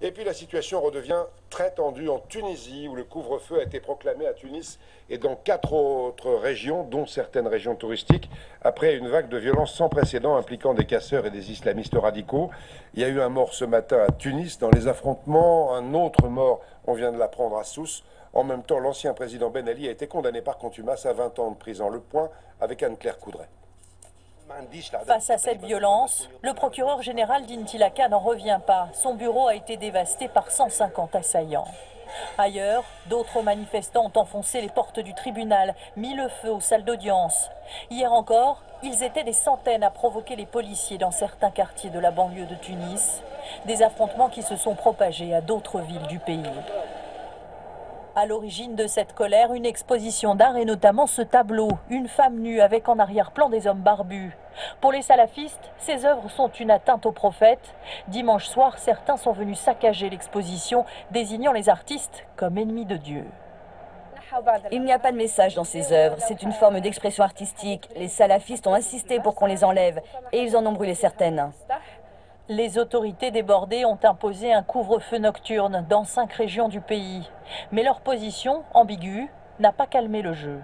Et puis la situation redevient très tendue en Tunisie, où le couvre-feu a été proclamé à Tunis et dans 4 autres régions, dont certaines régions touristiques, après une vague de violence sans précédent impliquant des casseurs et des islamistes radicaux. Il y a eu un mort ce matin à Tunis dans les affrontements, un autre mort, on vient de l'apprendre, à Sousse. En même temps, l'ancien président Ben Ali a été condamné par contumace à 20 ans de prison. Le point avec Anne-Claire Coudray. Face à cette violence, le procureur général d'Intilaka n'en revient pas. Son bureau a été dévasté par 150 assaillants. Ailleurs, d'autres manifestants ont enfoncé les portes du tribunal, mis le feu aux salles d'audience. Hier encore, ils étaient des centaines à provoquer les policiers dans certains quartiers de la banlieue de Tunis. Des affrontements qui se sont propagés à d'autres villes du pays. À l'origine de cette colère, une exposition d'art et notamment ce tableau, une femme nue avec en arrière-plan des hommes barbus. Pour les salafistes, ces œuvres sont une atteinte au prophète. Dimanche soir, certains sont venus saccager l'exposition, désignant les artistes comme ennemis de Dieu. Il n'y a pas de message dans ces œuvres, c'est une forme d'expression artistique. Les salafistes ont insisté pour qu'on les enlève et ils en ont brûlé certaines. Les autorités débordées ont imposé un couvre-feu nocturne dans 5 régions du pays. Mais leur position, ambiguë, n'a pas calmé le jeu.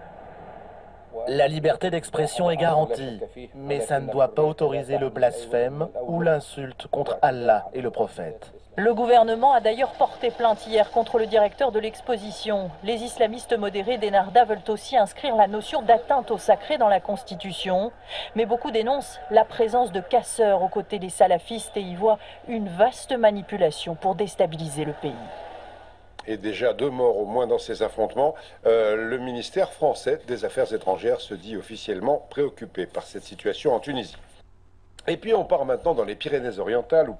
La liberté d'expression est garantie, mais ça ne doit pas autoriser le blasphème ou l'insulte contre Allah et le prophète. Le gouvernement a d'ailleurs porté plainte hier contre le directeur de l'exposition. Les islamistes modérés d'Enarda veulent aussi inscrire la notion d'atteinte au sacré dans la Constitution. Mais beaucoup dénoncent la présence de casseurs aux côtés des salafistes et y voient une vaste manipulation pour déstabiliser le pays. Et déjà 2 morts au moins dans ces affrontements. Le ministère français des Affaires étrangères se dit officiellement préoccupé par cette situation en Tunisie. Et puis on part maintenant dans les Pyrénées-Orientales où